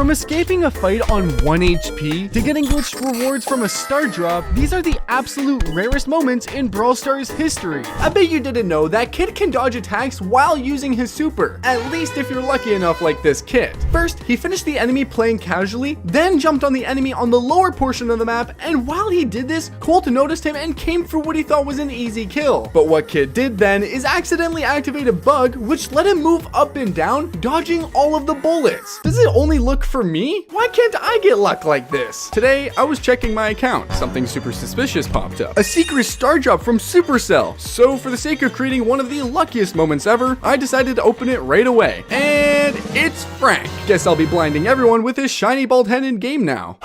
From escaping a fight on 1 HP to getting glitched rewards from a star drop, these are the absolute rarest moments in Brawl Stars history. I bet you didn't know that Kid can dodge attacks while using his super, at least if you're lucky enough like this kid. First, he finished the enemy playing casually, then jumped on the enemy on the lower portion of the map, and while he did this, Colt noticed him and came for what he thought was an easy kill. But what Kid did then is accidentally activate a bug which let him move up and down, dodging all of the bullets. Does it only look for me? Why can't I get luck like this? Today, I was checking my account. Something super suspicious popped up. A secret star drop from Supercell. So for the sake of creating one of the luckiest moments ever, I decided to open it right away. And it's Frank. Guess I'll be blinding everyone with his shiny bald head in game now.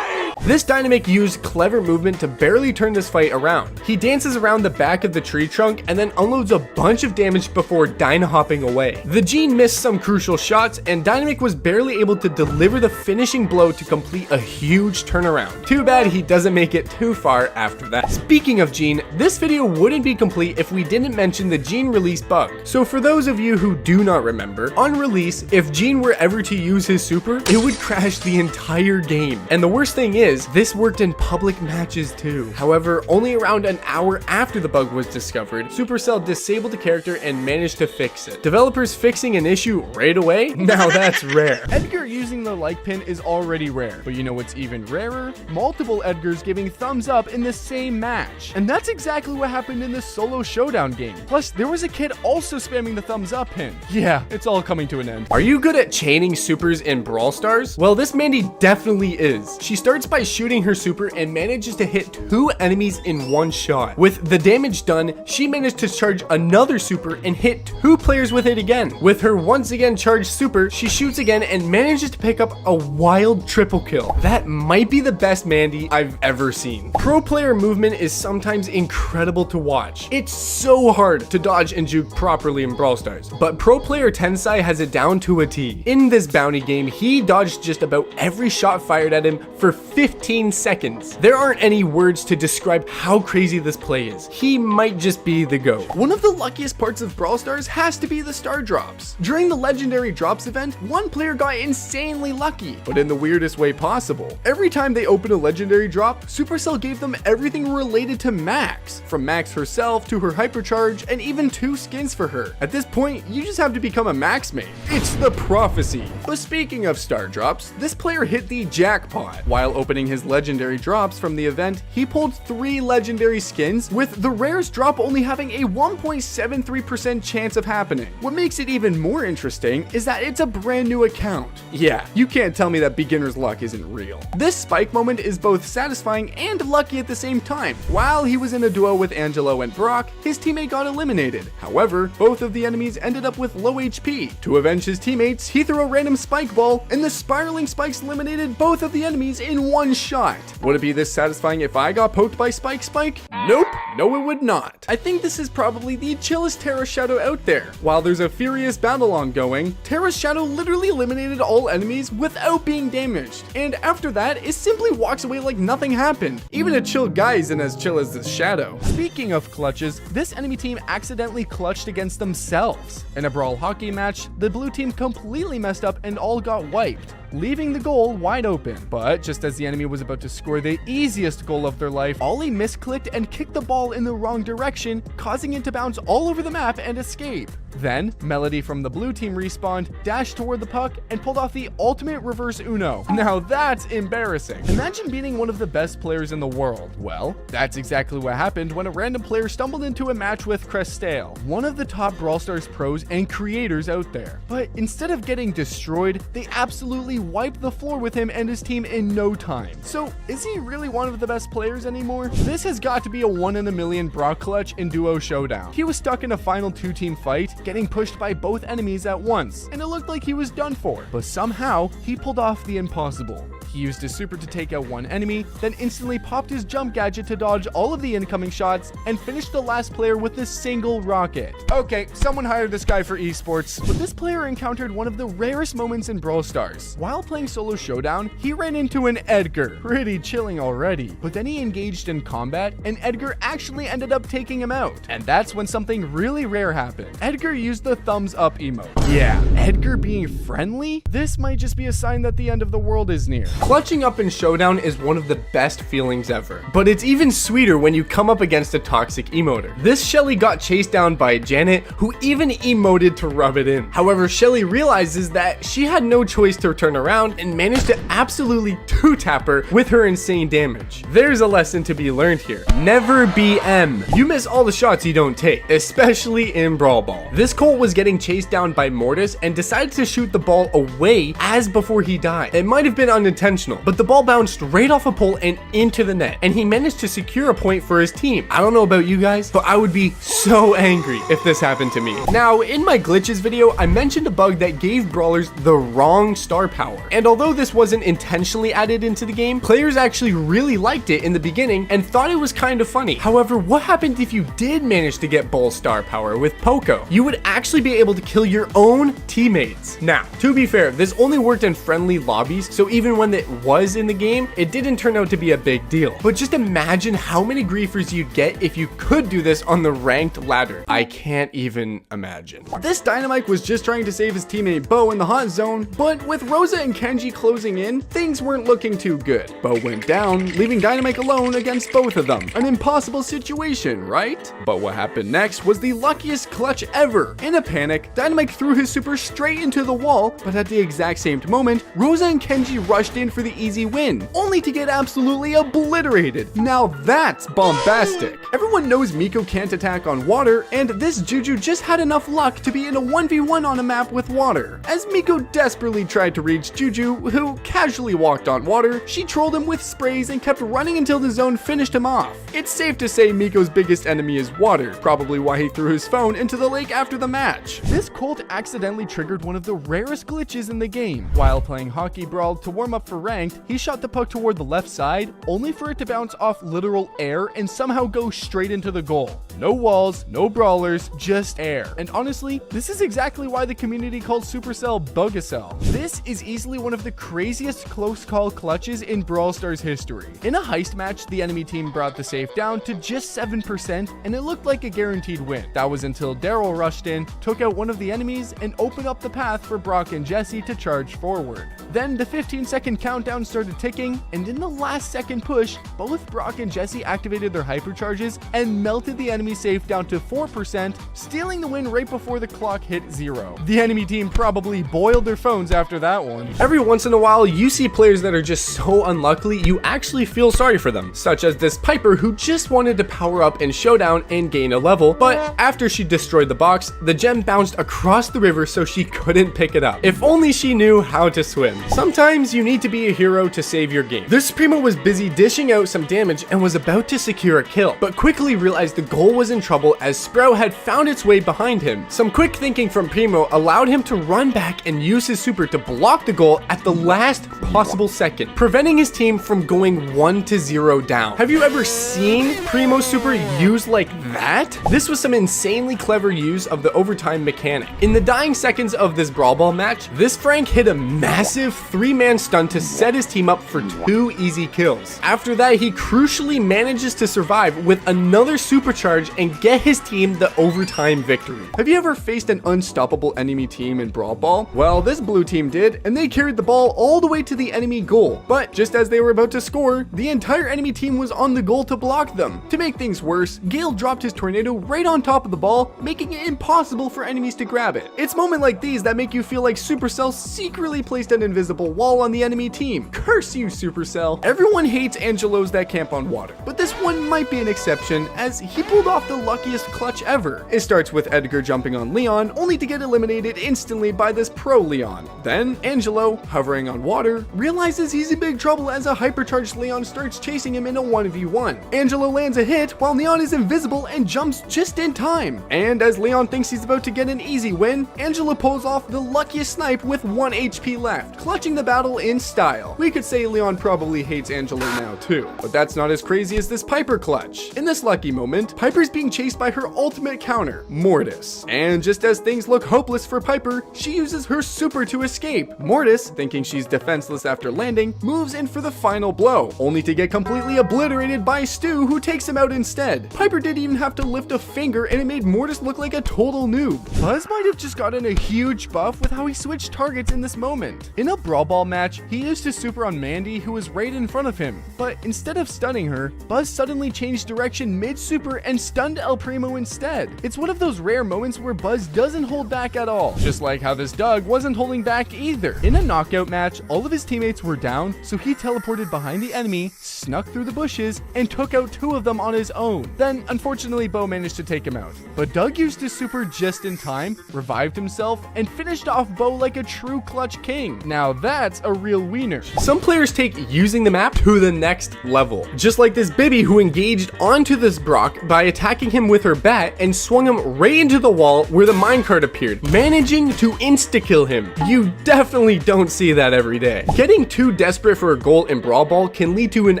This Dynamic used clever movement to barely turn this fight around. He dances around the back of the tree trunk and then unloads a bunch of damage before dyna hopping away. The Gene missed some crucial shots and Dynamic was barely able to deliver the finishing blow to complete a huge turnaround. Too bad he doesn't make it too far after that. Speaking of Gene, this video wouldn't be complete if we didn't mention the Gene release bug. So for those of you who do not remember, on release, if Gene were ever to use his super, it would crash the entire game. And the worst thing is, this worked in public matches too. However, only around an hour after the bug was discovered, Supercell disabled the character and managed to fix it. Developers fixing an issue right away? Now that's rare. Edgar using the like pin is already rare, but you know what's even rarer? Multiple Edgars giving thumbs up in the same match. And that's exactly what happened in the solo showdown game. Plus, there was a kid also spamming the thumbs up pin. Yeah, it's all coming to an end. Are you good at chaining supers in Brawl Stars? Well, this Mandy definitely is. She starts by shooting her super and manages to hit 2 enemies in one shot. With the damage done, she managed to charge another super and hit 2 players with it again. With her once again charged super, she shoots again and manages to pick up a wild triple kill. That might be the best Mandy I've ever seen. Pro player movement is sometimes incredible to watch. It's so hard to dodge and juke properly in Brawl Stars, but pro player Tensai has it down to a T. In this bounty game, he dodged just about every shot fired at him for 15 seconds. There aren't any words to describe how crazy this play is. He might just be the GOAT. One of the luckiest parts of Brawl Stars has to be the star drops. During the legendary drops event, one player got insanely lucky, but in the weirdest way possible. Every time they opened a legendary drop, Supercell gave them everything related to Max, from Max herself to her hypercharge and even 2 skins for her. At this point, you just have to become a Max main. It's the prophecy. But speaking of star drops, this player hit the jackpot. While opening his legendary drops from the event, he pulled 3 legendary skins, with the rarest drop only having a 1.73% chance of happening. What makes it even more interesting is that it's a brand new account. Yeah, you can't tell me that beginner's luck isn't real. This spike moment is both satisfying and lucky at the same time. While he was in a duo with Angelo and Brock, his teammate got eliminated. However, both of the enemies ended up with low HP. To avenge his teammates, he threw a random spike ball, and the spiraling spikes eliminated both of the enemies in one shot. Would it be this satisfying if I got poked by Spike? Nope, no it would not. I think this is probably the chillest Terra Shadow out there. While there's a furious battle ongoing, Terra Shadow literally eliminated all enemies without being damaged, and after that, it simply walks away like nothing happened. Even a chill guy isn't as chill as this Shadow. Speaking of clutches, this enemy team accidentally clutched against themselves. In a Brawl hockey match, the blue team completely messed up and all got wiped, leaving the goal wide open. But just as the enemy was about to score the easiest goal of their life, Ollie misclicked and kicked the ball in the wrong direction, causing it to bounce all over the map and escape. Then, Melody from the blue team respawned, dashed toward the puck, and pulled off the ultimate reverse Uno. Now that's embarrassing. Imagine beating one of the best players in the world. Well, that's exactly what happened when a random player stumbled into a match with Crestal, one of the top Brawl Stars pros and creators out there. But instead of getting destroyed, they absolutely wiped the floor with him and his team in no time. So, is he really one of the best players anymore? This has got to be a 1 in a million Brock clutch in duo showdown. He was stuck in a final 2-team fight, getting pushed by both enemies at once, and it looked like he was done for. But somehow, he pulled off the impossible. He used his super to take out one enemy, then instantly popped his jump gadget to dodge all of the incoming shots, and finished the last player with a single rocket. Okay, someone hired this guy for esports. But this player encountered one of the rarest moments in Brawl Stars. While playing solo showdown, he ran into an Edgar. Pretty chilling already. But then he engaged in combat, and Edgar actually ended up taking him out. And that's when something really rare happened. Edgar used the thumbs up emote. Yeah, Edgar being friendly? This might just be a sign that the end of the world is near. Clutching up in showdown is one of the best feelings ever. But it's even sweeter when you come up against a toxic emoter. This Shelly got chased down by Janet, who even emoted to rub it in. However, Shelly realizes that she had no choice to turn around and managed to absolutely two-tap her with her insane damage. There's a lesson to be learned here. Never be M. You miss all the shots you don't take, especially in Brawl Ball. This Colt was getting chased down by Mortis and decided to shoot the ball away as before he died. It might have been unintentional, but the ball bounced right off a pole and into the net, and he managed to secure a point for his team. I don't know about you guys, but I would be so angry if this happened to me. Now, in my glitches video, I mentioned a bug that gave brawlers the wrong star power. And although this wasn't intentionally added into the game, players actually really liked it in the beginning and thought it was kind of funny. However, what happened if you did manage to get Bull star power with Poco? You would actually be able to kill your own teammates. Now, to be fair, this only worked in friendly lobbies, so even when it was in the game, it didn't turn out to be a big deal. But just imagine how many griefers you'd get if you could do this on the ranked ladder. I can't even imagine. This Dynamite was just trying to save his teammate Bo in the hot zone, but with Rosa and Kenji closing in, things weren't looking too good. Bo went down, leaving Dynamite alone against both of them. An impossible situation, right? But what happened next was the luckiest clutch ever. In a panic, Dynamite threw his super straight into the wall, but at the exact same moment, Rosa and Kenji rushed in for the easy win, only to get absolutely obliterated. Now that's bombastic. Everyone knows Miko can't attack on water, and this Juju just had enough luck to be in a 1v1 on a map with water. As Miko desperately tried to reach Juju, who casually walked on water, she trolled him with sprays and kept running until the zone finished him off. It's safe to say Miko's biggest enemy is water, probably why he threw his phone into the lake after the match. This Colt accidentally triggered one of the rarest glitches in the game. While playing Hockey Brawl to warm up for ranked, he shot the puck toward the left side, only for it to bounce off literal air and somehow go straight into the goal. No walls, no brawlers, just air. And honestly, this is exactly why the community called Supercell Bugacell. This is easily one of the craziest close call clutches in Brawl Stars history. In a heist match, the enemy team brought the safe down to just 7%, and it looked like a guaranteed win. That was until Daryl rushed in, took out one of the enemies, and opened up the path for Brock and Jesse to charge forward. Then the 15-second countdown started ticking, and in the last second push, both Brock and Jesse activated their hypercharges and melted the enemy safe down to 4%, stealing the win right before the clock hit 0. The enemy team probably boiled their phones after that one. Every once in a while, you see players that are just so unlucky, you actually feel sorry for them, such as this Piper who just wanted to power up in Showdown and gain a level, but after she destroyed the box, the gem bounced across the river so she couldn't pick it up. If only she knew how to swim. Sometimes you need to be a hero to save your game. This Primo was busy dishing out some damage and was about to secure a kill, but quickly realized the goal was in trouble as Sprout had found its way behind him. Some quick thinking from Primo allowed him to run back and use his super to block the goal at the last possible second, preventing his team from going 1-0 down. Have you ever seen Primo's super used like that? This was some insanely clever use of the overtime mechanic. In the dying seconds of this Brawl Ball match, this Frank hit a massive 3-man stun to set his team up for 2 easy kills. After that, he crucially manages to survive with another supercharge and get his team the overtime victory. Have you ever faced an unstoppable enemy team in Brawl Ball? Well, this blue team did, and they carried the ball all the way to the enemy goal. But just as they were about to score, the entire enemy team was on the goal to block them. To make things worse, Gale dropped his tornado right on top of the ball, making it impossible for enemies to grab it. It's moments like these that make you feel like Supercell secretly placed an invisible wall on the enemy team. Curse you, Supercell. Everyone hates Angelos that camp on water, but this one might be an exception as he pulled off the luckiest clutch ever. It starts with Edgar jumping on Leon, only to get eliminated instantly by this pro Leon. Then Angelo, hovering on water, realizes he's in big trouble as a hypercharged Leon starts chasing him in a 1v1. Angelo lands a hit while Leon is invisible and jumps just in time. And as Leon thinks he's about to get an easy win, Angela pulls off the luckiest snipe with 1 HP left, clutching the battle in style. We could say Leon probably hates Angela now too, but that's not as crazy as this Piper clutch. In this lucky moment, Piper's being chased by her ultimate counter, Mortis. And just as things look hopeless for Piper, she uses her super to escape. Mortis, thinking she's defenseless after landing, moves in for the final blow, only to get completely obliterated by Stu, who takes him out instead. Piper didn't even have to lift a finger, and it made Mortis look like a total noob. Buzz might have just gotten a huge buff with how he switched targets in this moment. In a Brawl Ball match, he used his super on Mandy, who was right in front of him, but instead of stunning her, Buzz suddenly changed direction mid-super and stunned El Primo instead. It's one of those rare moments where Buzz doesn't hold back at all, just like how this Doug wasn't holding back either. In a knockout match, all of his teammates were down, so he teleported behind the enemy, snuck through the bushes, and took out 2 of them on his own. Then, unfortunately, Bo managed to take him out. But Doug used his super just in time, revived himself, and finished off Bo like a true clutch king. Now that's a real wiener. Some players take using the map to the next level, just like this Bibi who engaged onto this Brock by attacking him with her bat and swung him right into the wall where the minecart appeared, managing to insta-kill him. You definitely don't see that every day. Getting too desperate for a goal in Brawl Ball can lead to an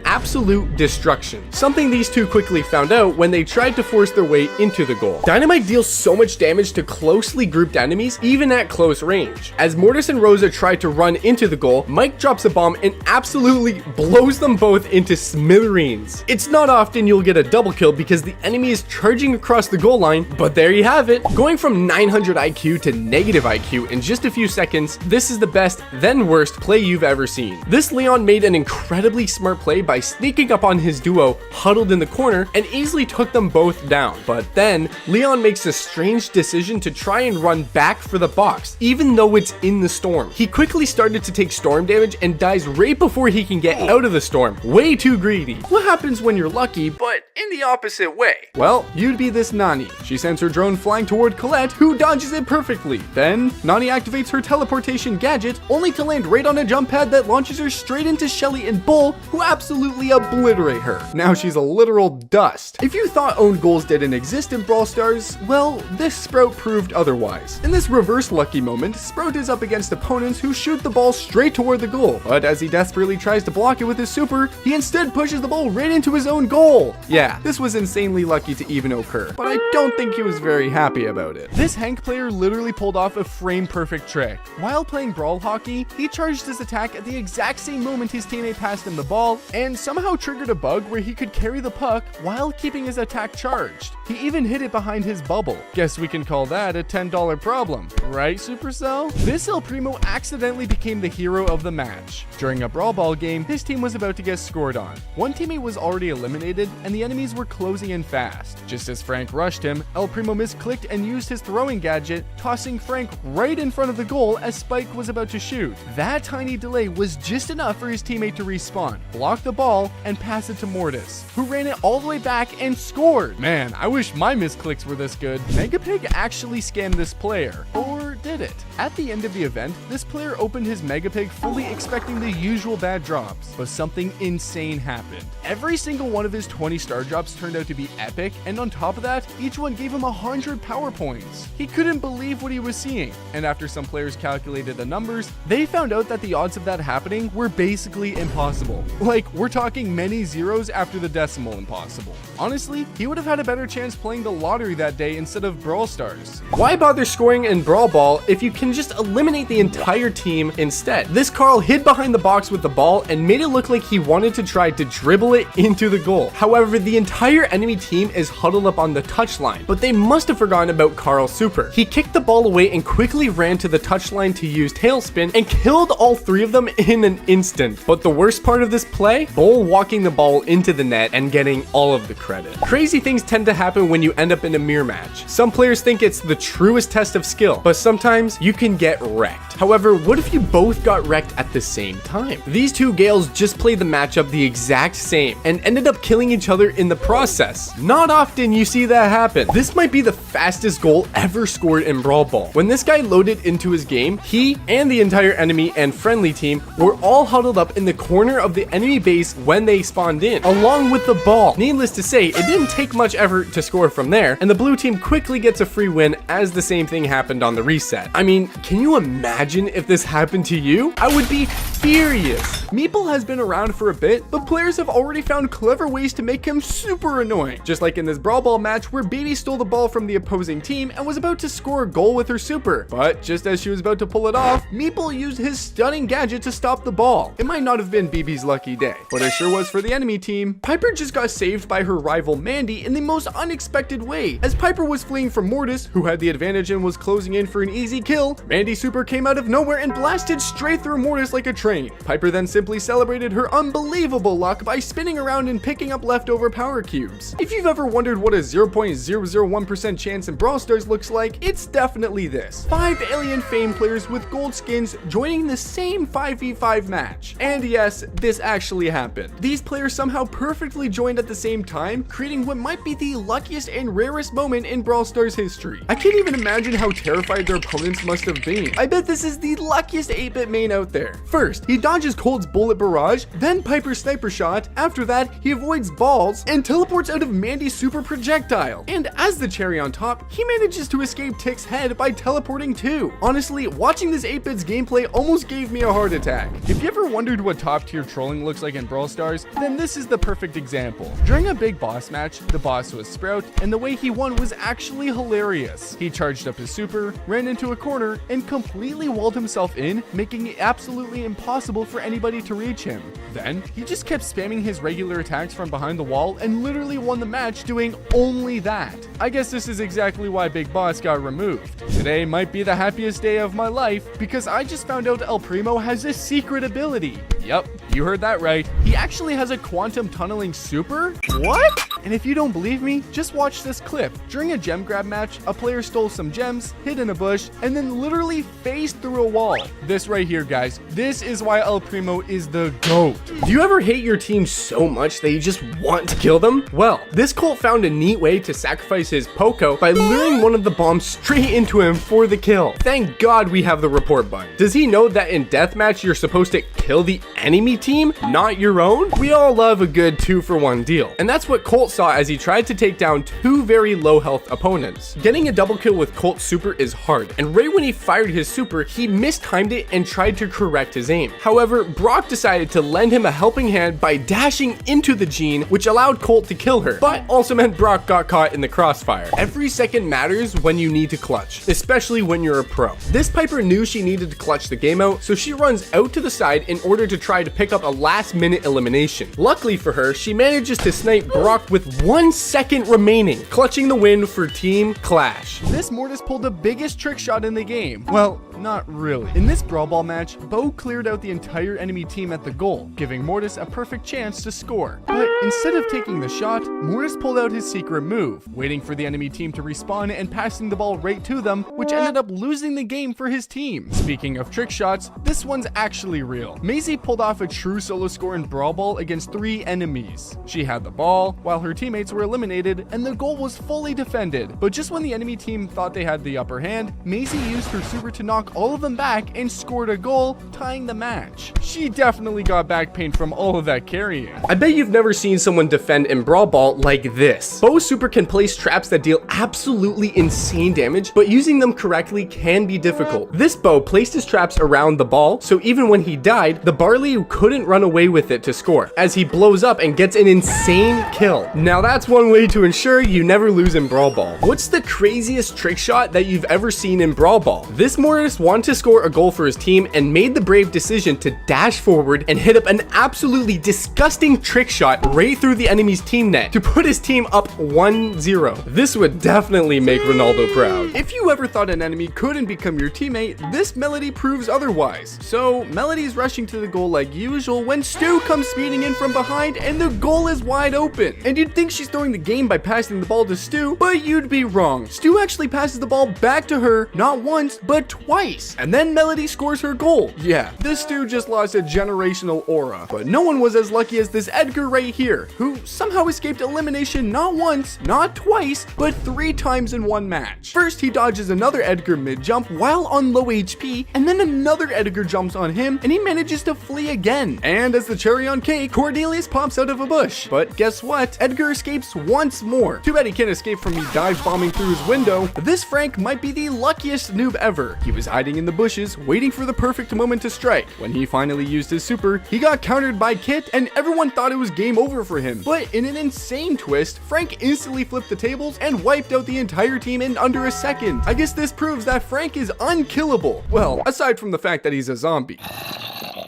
absolute destruction, something these two quickly found out when they tried to force their way into the goal. Dynamite deals so much damage to closely grouped enemies, even at close range. As Mortis and Rosa try to run into the goal, Mike drops a bomb and absolutely blows them both into smithereens. It's not often you'll get a double kill because the enemy is charging across the goal line, but there you have it. Going from 900 IQ to negative IQ in just a few seconds, this is the best then worst play you've ever seen. This Leon made an incredibly smart play by sneaking up on his duo huddled in the corner and easily took them both down. But then Leon makes a strange decision to try and run back for the box, even though it's in the storm. He quickly started to take storm damage and dies right before he can get out of the storm. Way too greedy. What happens when you're lucky, but in the opposite way? Well, you'd be this Nani. She sends her drone flying toward Colette, who dodges it perfectly. Then, Nani activates her teleportation gadget, only to land right on a jump pad that launches her straight into Shelly and Bull, who absolutely obliterate her. Now she's a literal dust. If you thought own goals didn't exist in Brawl Stars, well, this Sprout proved otherwise. In this reverse lucky moment, Sprout is up against opponents who shoot the ball straight toward the goal, but as he desperately tries to block it with his super, he instead pushes the ball right into his own goal. Yeah, this was insanely lucky to even occur, but I don't think he was very happy about it. This Hank player literally pulled off a frame-perfect trick. While playing Brawl Hockey, he charged his attack at the exact same moment his teammate passed him the ball, and somehow triggered a bug where he could carry the puck while keeping his attack charged. He even hid it behind his bubble. Guess we can call that a $10 problem, right, Supercell? This El Primo accidentally became the hero of the match. During a Brawl Ball game, his team was about to get scored on. One teammate was already eliminated, and the enemies were closing in fast. Just as Frank rushed him, El Primo misclicked and used his throwing gadget, tossing Frank right in front of the goal as Spike was about to shoot. That tiny delay was just enough for his teammate to respawn, block the ball, and pass it to Mortis, who ran it all the way back and scored. Man, I wish my misclicks were this good. Megapig actually scammed this player. Or did it? At the end of the event, this player opened his Megapig fully expecting the usual bad drops, but something insane happened. Every single one of his 20 star drops turned out to be epic, and on top of that, each one gave him 100 power points. He couldn't believe what he was seeing, and after some players calculated the numbers, they found out that the odds of that happening were basically impossible. Like, we're talking many zeros after the decimal impossible. Honestly, he would have had a better chance playing the lottery that day instead of Brawl Stars. Why bother scoring in Brawl Ball if you can just eliminate the entire team instead? This Carl hid behind the box with the ball and made it look like he wanted to try to dribble it into the goal. However, the entire enemy team is huddled up on the touchline, but they must have forgotten about Carl's super. He kicked the ball away and quickly ran to the touchline to use tailspin and killed all 3 of them in an instant. But the worst part of this play? Bull walking the ball into the net and getting all of the credit. Crazy things tend to happen when you end up in a mirror match. Some players think it's the truest test of skill, but sometimes sometimes you can get wrecked. However, what if you both got wrecked at the same time? These two Gales just played the matchup the exact same and ended up killing each other in the process. Not often you see that happen. This might be the fastest goal ever scored in Brawl Ball. When this guy loaded into his game, he and the entire enemy and friendly team were all huddled up in the corner of the enemy base when they spawned in, along with the ball. Needless to say, it didn't take much effort to score from there, and the blue team quickly gets a free win as the same thing happened on the reset. I mean, can you imagine if this happened to you? I would be furious. Meeple has been around for a bit, but players have already found clever ways to make him super annoying. Just like in this Brawl Ball match where Baby stole the ball from the opposing team and was about to score a goal with her super. But just as she was about to pull it off, Meeple used his stunning gadget to stop the ball. It might not have been BB's lucky day, but it sure was for the enemy team. Piper just got saved by her rival Mandy in the most unexpected way. As Piper was fleeing from Mortis, who had the advantage and was closing in for an easy kill, Mandy's super came out of nowhere and blasted straight through Mortis like a train. Piper then simply celebrated her unbelievable luck by spinning around and picking up leftover power cubes. If you've ever wondered what a 0.001% chance in Brawl Stars looks like, it's definitely this. 5 Alien Fame players with gold skins joining the same 5v5 match. And yes, this actually happened. These players somehow perfectly joined at the same time, creating what might be the luckiest and rarest moment in Brawl Stars history. I can't even imagine how terrified their opponents must have been. I bet this is the luckiest 8-bit main out there. First, he dodges Colt's bullet barrage, then Piper's sniper shot. After that, he avoids balls and teleports out of Mandy's super projectile. And as the cherry on top, he manages to escape Tick's head by teleporting too. Honestly, watching this 8-bit's gameplay almost gave me a heart attack. If you ever wondered what top tier trolling looks like in Brawl Stars, then this is the perfect example. During a big boss match, the boss was Sprout, and the way he won was actually hilarious. He charged up his super, ran into a corner, and completely walled himself in, making it absolutely impossible for anybody to reach him. Then, he just kept spamming his regular attacks from behind the wall and literally won the match doing only that. I guess this is exactly why Big Boss got removed. Today might be the happiest day of my life because I just found out El Primo has a secret ability. Yep, you heard that right. He actually has a quantum tunneling super? What? And if you don't believe me, just watch this clip. During a gem grab match, a player stole some gems, hid in a bush, and then literally phased through a wall. This right here, guys, this is why El Primo is the GOAT. Do you ever hate your team so much that you just want to kill them? Well, this Colt found a neat way to sacrifice his Poco by luring one of the bombs straight into him for the kill. Thank God we have the report button. Does he know that in deathmatch you're supposed to kill the enemy team, not your own? We all love a good 2-for-1 deal. And that's what Colt saw as he tried to take down 2 very low health opponents. Getting a double kill with Colt's super is hard, and right when he fired his super, he mistimed it and tried to correct his aim. However, Brock decided to lend him a helping hand by dashing into the Jean, which allowed Colt to kill her, but also meant Brock got caught in the crossfire. Every second matters when you need to clutch, especially when you're a pro. This Piper knew she needed to clutch the game out, so she runs out to the side in order to try to pick up a last-minute elimination. Luckily for her, she manages to snipe Brock with 1 second remaining, clutching the win for Team Clash. This Mortis pulled the biggest trick shot in the game. Well, not really. In this Brawl Ball match, Bo cleared out the entire enemy team at the goal, giving Mortis a perfect chance to score. But instead of taking the shot, Mortis pulled out his secret move, waiting for the enemy team to respawn and passing the ball right to them, which ended up losing the game for his team. Speaking of trick shots, this one's actually real. Maisie pulled off a true solo score in Brawl Ball against 3 enemies. She had the ball, while her teammates were eliminated, and the goal was fully defended. But just when the enemy team thought they had the upper hand, Maisie used her super to knock all of them back and scored a goal, tying the match. She definitely got back pain from all of that carrying. I bet you've never seen someone defend in Brawl Ball like this. Bo's super can place traps that deal absolutely insane damage, but using them correctly can be difficult. This Bo placed his traps around the ball, so even when he died, the Barley couldn't run away with it to score, as he blows up and gets an insane kill. Now that's one way to ensure you never lose in Brawl Ball. What's the craziest trick shot that you've ever seen in Brawl Ball? This Mortis just wanted to score a goal for his team and made the brave decision to dash forward and hit up an absolutely disgusting trick shot right through the enemy's team net to put his team up 1-0. This would definitely make Ronaldo proud. If you ever thought an enemy couldn't become your teammate, this Melody proves otherwise. So Melody's rushing to the goal like usual when Stu comes speeding in from behind and the goal is wide open. And you'd think she's throwing the game by passing the ball to Stu, but you'd be wrong. Stu actually passes the ball back to her, not once, but twice. And then Melody scores her goal. Yeah, this Stu just lost a generational aura. But no one was as lucky as this Edgar right here, who somehow escaped elimination not once, not twice, but 3 times in one match. First, he dodges another Edgar mid-jump while on low HP, and then another Edgar jumps on him, and he manages to flee again. And as the cherry on cake, Cordelius pops out of a bush. But guess what? Edgar escapes once more. Too bad he can't escape from me dive bombing through his window. This Frank might be the luckiest noob ever. He was hiding in the bushes, waiting for the perfect moment to strike. When he finally used his super, he got countered by Kit, and everyone thought it was game over for him. But in an insane twist, Frank instantly flipped the tables and wiped out the entire team in under a second. I guess this proves that Frank is unkillable. Well, aside from the fact that he's a zombie.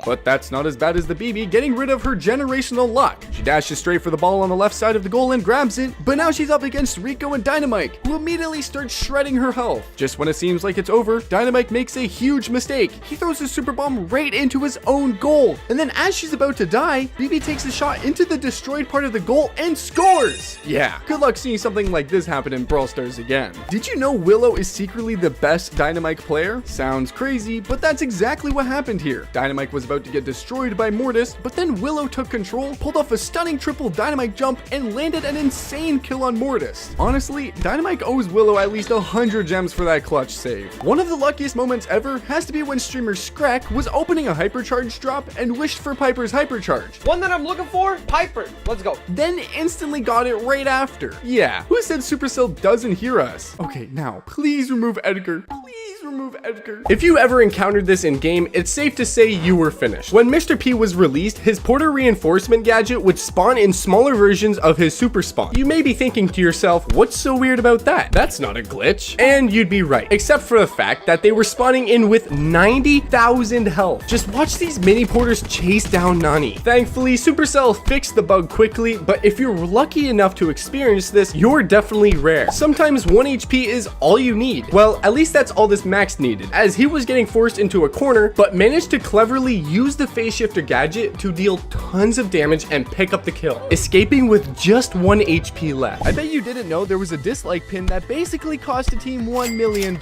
But that's not as bad as the BB getting rid of her generational luck. She dashes straight for the ball on the left side of the goal and grabs it, but now she's up against Rico and Dynamite, who immediately starts shredding her health. Just when it seems like it's over, Dynamite makes a huge mistake. He throws his super bomb right into his own goal, and then as she's about to die, BB takes a shot into the destroyed part of the goal and scores! Yeah, good luck seeing something like this happen in Brawl Stars again. Did you know Willow is secretly the best Dynamite player? Sounds crazy, but that's exactly what happened here. Dynamite was about to get destroyed by Mortis, but then Willow took control, pulled off a stunning triple Dynamite jump, and landed an insane kill on Mortis. Honestly, Dynamite owes Willow at least 100 gems for that clutch save. One of the luckiest moments ever has to be when streamer Skrek was opening a hypercharge drop and wished for Piper's hypercharge. One that I'm looking for, Piper. Let's go. Then instantly got it right after. Yeah, who said Supercell doesn't hear us? Okay, now, please remove Edgar. Please remove Edgar. If you ever encountered this in game, it's safe to say you were finished. When Mr. P was released, his porter reinforcement gadget would spawn in smaller versions of his super spawn. You may be thinking to yourself, what's so weird about that? That's not a glitch. And you'd be right, except for the fact that they were spawning in with 90,000 health. Just watch these mini porters chase down Nani. Thankfully, Supercell fixed the bug quickly, but if you're lucky enough to experience this, you're definitely rare. Sometimes 1 HP is all you need. Well, at least that's all this Max needed, as he was getting forced into a corner, but managed to cleverly use the phase shifter gadget to deal tons of damage and pick up the kill, escaping with just 1 HP left. I bet you didn't know there was a dislike pin that basically cost a team $1 million.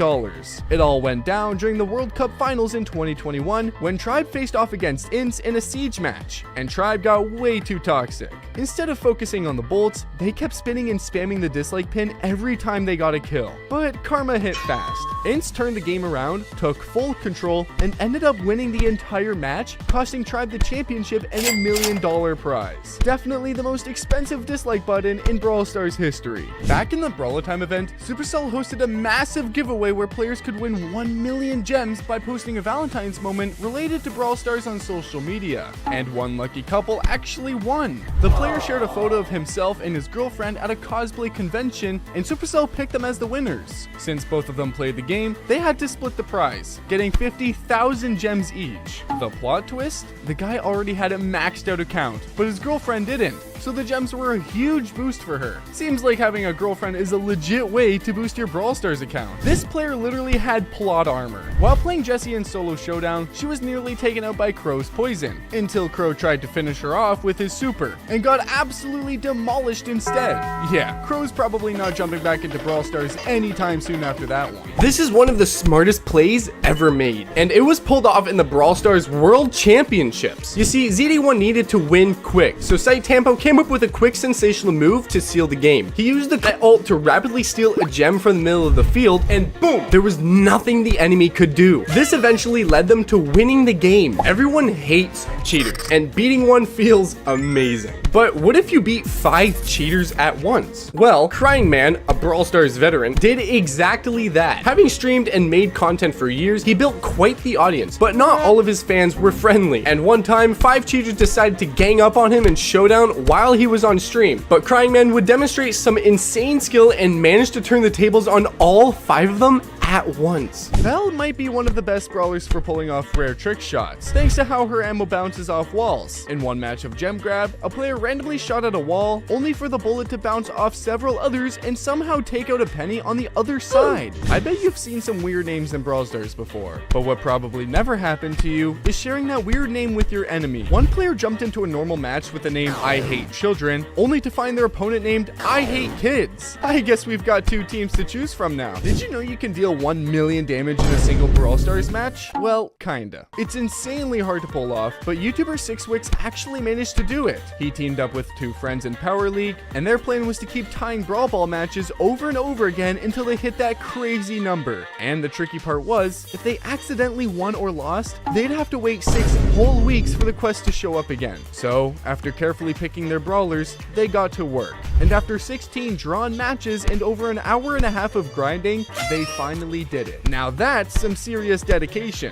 It all went down during the World Cup Finals in 2021 when Tribe faced off against Ints in a siege match, and Tribe got way too toxic. Instead of focusing on the bolts, they kept spinning and spamming the dislike pin every time they got a kill. But karma hit fast. Ints turned the game around, took full control, and ended up winning the entire match, costing Tribe the championship and $1 million prize. Definitely the most expensive dislike button in Brawl Stars history. Back in the Brawler Time event, Supercell hosted a massive giveaway where players could win 1 million gems by posting a Valentine's moment related to Brawl Stars on social media. And one lucky couple actually won. The player shared a photo of himself and his girlfriend at a cosplay convention, and Supercell picked them as the winners. Since both of them played the game, they had to split the prize, getting 50,000 gems each. The plot twist? The guy already had a maxed out account, but his girlfriend didn't, so the gems were a huge boost for her. Seems like having a girlfriend is a legit way to boost your Brawl Stars account. This player literally had plot armor. While playing Jessie in solo showdown, she was nearly taken out by Crow's poison, until Crow tried to finish her off with his super, and got absolutely demolished instead. Yeah, Crow's probably not jumping back into Brawl Stars anytime soon after that one. This is one of the smartest plays ever made, and it was pulled off in the Brawl Stars World Championships. You see, ZD1 needed to win quick, so Saitampo came up with a quick sensational move to seal the game. He used the ult to rapidly steal a gem from the middle of the field, and boom, there was nothing the enemy could do. This eventually led them to winning the game. Everyone hates cheaters, and beating one feels amazing. But what if you beat 5 cheaters at once? Well, Crying Man, a Brawl Stars veteran, did exactly that. Having streamed and made content for years, he built quite the audience, but not all of his fans were friendly. And one time, 5 cheaters decided to gang up on him in Showdown while he was on stream. But Crying Man would demonstrate some insane skill and managed to turn the tables on all 5 of them at once. Belle might be one of the best brawlers for pulling off rare trick shots, thanks to how her ammo bounces off walls. In one match of Gem Grab, a player randomly shot at a wall, only for the bullet to bounce off several others and somehow take out a penny on the other side. I bet you've seen some weird names in Brawl Stars before, but what probably never happened to you is sharing that weird name with your enemy. One player jumped into a normal match with the name I Hate Children, only to find their opponent named I Hate Kids. I guess we've got two teams to choose from now. Did you know you can deal 1 million damage in a single Brawl Stars match? Well, kinda. It's insanely hard to pull off, but YouTuber Sixwix actually managed to do it. He teamed up with 2 friends in Power League, and their plan was to keep tying Brawl Ball matches over and over again until they hit that crazy number. And the tricky part was, if they accidentally won or lost, they'd have to wait 6 whole weeks for the quest to show up again. So, after carefully picking their brawlers, they got to work. And after 16 drawn matches and over an hour and a half of grinding, they finally did it. Now that's some serious dedication.